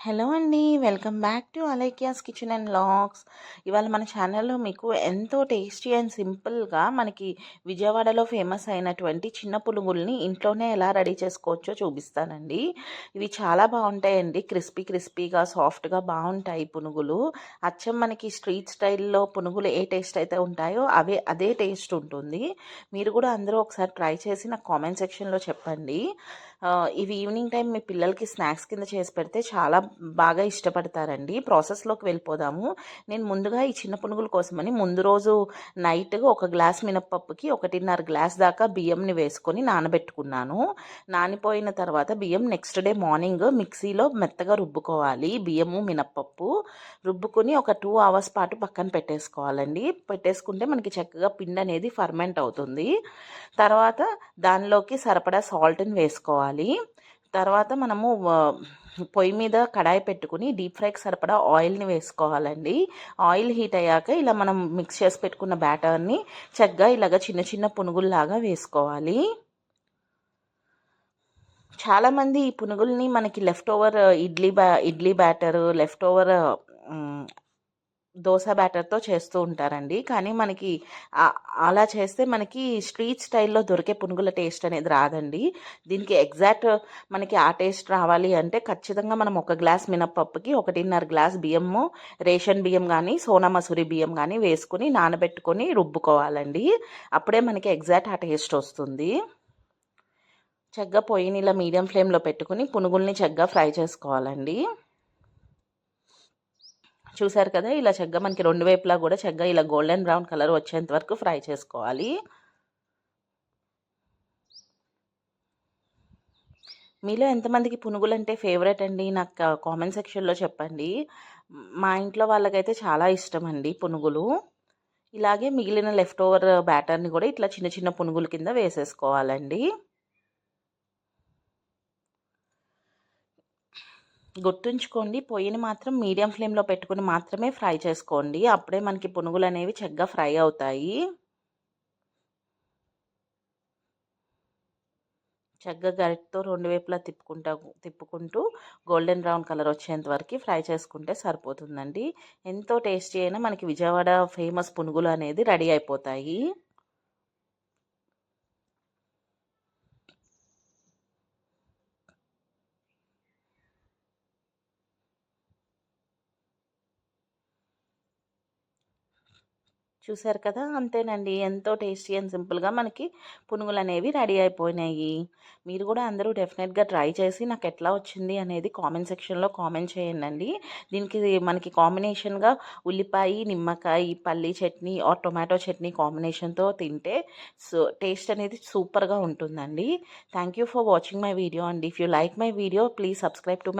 Hello అండి. Welcome back to Alaikya's kitchen and vlogs. ఇవాళ మన ఛానల్లో మీకు ఎంతో టేస్టీ అండ్ సింపుల్గా మనకి విజయవాడలో ఫేమస్ అయినటువంటి చిన్న పునుగుల్ని ఇంట్లోనే ఎలా రెడీ చేసుకోవచ్చో చూపిస్తానండి. ఇవి చాలా బాగుంటాయండి. క్రిస్పీగా సాఫ్ట్గా బాగుంటాయి పునుగులు. అచ్చం మనకి స్ట్రీట్ స్టైల్లో పునుగులు ఏ టేస్ట్ అయితే ఉంటాయో అదే టేస్ట్ ఉంటుంది. మీరు కూడా అందరూ ఒకసారి ట్రై చేసి నాకు కామెంట్ సెక్షన్లో చెప్పండి. ఇవి ఈవినింగ్ టైం మీ పిల్లలకి స్నాక్స్ కింద చేసి పెడితే చాలా బాగా ఇష్టపడతారండి. ప్రాసెస్లోకి వెళ్ళిపోదాము. నేను ముందుగా ఈ చిన్న పునుగుల కోసమని ముందు రోజు నైట్ ఒక గ్లాస్ మినప్పప్పుకి 1.5 గ్లాస్ దాకా బియ్యంని వేసుకొని నానబెట్టుకున్నాను. నానిపోయిన తర్వాత బియ్యం నెక్స్ట్ డే మార్నింగ్ మిక్సీలో మెత్తగా రుబ్బుకోవాలి. బియ్యము మినప్పప్పు రుబ్బుకొని ఒక 2 అవర్స్ పాటు పక్కన పెట్టేసుకోవాలండి. పెట్టేసుకుంటే మనకి చక్కగా పిండి అనేది ఫర్మెంట్ అవుతుంది. తర్వాత దానిలోకి సరిపడా సాల్ట్ని వేసుకోవాలి. తర్వాత మనము పొయ్యి మీద కడాయి పెట్టుకుని డీప్ ఫ్రైకి సరిపడా ఆయిల్ని వేసుకోవాలండి. ఆయిల్ హీట్ అయ్యాక ఇలా మనం మిక్స్ చేసి పెట్టుకున్న బ్యాటర్ని చక్కగా ఇలాగ చిన్న చిన్న పునుగుల్లాగా వేసుకోవాలి. చాలామంది ఈ పునుగుల్ని మనకి leftover idli batter, leftover dosa బ్యాటర్తో చేస్తూ ఉంటారండి. కానీ మనకి అలా చేస్తే మనకి స్ట్రీట్ స్టైల్లో దొరికే పునుగుల టేస్ట్ అనేది రాదండి. దీనికి ఎగ్జాక్ట్ మనకి ఆ టేస్ట్ రావాలి అంటే ఖచ్చితంగా మనం 1 గ్లాస్ మినప్పప్పుకి 1.5 గ్లాస్ బియ్యము, రేషన్ బియ్యం కానీ సోనా మసూరి బియ్యం కానీ వేసుకుని నానబెట్టుకొని రుబ్బుకోవాలండి. అప్పుడే మనకి ఎగ్జాక్ట్ ఆ టేస్ట్ వస్తుంది. చక్కగా పొయ్యిని ఇలా మీడియం ఫ్లేమ్లో పెట్టుకుని పునుగుల్ని చక్కగా ఫ్రై చేసుకోవాలండి. చూసారు కదా, ఇలా చక్కగా మనకి 2 వైపులా కూడా చక్కగా ఇలా గోల్డెన్ బ్రౌన్ కలర్ వచ్చేంత వరకు ఫ్రై చేసుకోవాలి. మీలో ఎంతమందికి పునుగులు అంటే ఫేవరెట్ అండి? నాకు కామెంట్ సెక్షన్లో చెప్పండి. మా ఇంట్లో వాళ్ళకైతే చాలా ఇష్టం అండి పునుగులు. ఇలాగే మిగిలిన లెఫ్ట్ ఓవర్ బ్యాటర్ని కూడా ఇట్లా చిన్న చిన్న పునుగుల కింద వేసేసుకోవాలండి. గుర్తుంచుకోండి, పొయ్యిని మాత్రం మీడియం ఫ్లేమ్లో పెట్టుకుని మాత్రమే ఫ్రై చేసుకోండి. అప్పుడే మనకి పునుగులు అనేవి చక్కగా ఫ్రై అవుతాయి. చక్కగా గరిటతో 2 వైపులా తిప్పుకుంటూ గోల్డెన్ బ్రౌన్ కలర్ వచ్చేంత వరకు ఫ్రై చేసుకుంటే సరిపోతుందండి. ఎంతో టేస్టీ అయినా మనకి విజయవాడ ఫేమస్ పునుగులు అనేది రెడీ అయిపోతాయి. చూసారు కదా, అంతేనండి. ఎంతో టేస్టీ అండ్ సింపుల్గా మనకి పునుగులు అనేవి రెడీ అయిపోయినాయి. మీరు కూడా అందరూ డెఫినెట్గా ట్రై చేసి నాకు ఎట్లా వచ్చింది అనేది కామెంట్ సెక్షన్లో కామెంట్ చేయండి. దీనికి మనకి కాంబినేషన్గా ఉల్లిపాయ, నిమ్మకాయ, పల్లి చట్నీ ఆర్ టొమాటో చట్నీ కాంబినేషన్తో తింటే టేస్ట్ అనేది సూపర్గా ఉంటుందండి. Thank you for watching my video and if you like my video please subscribe to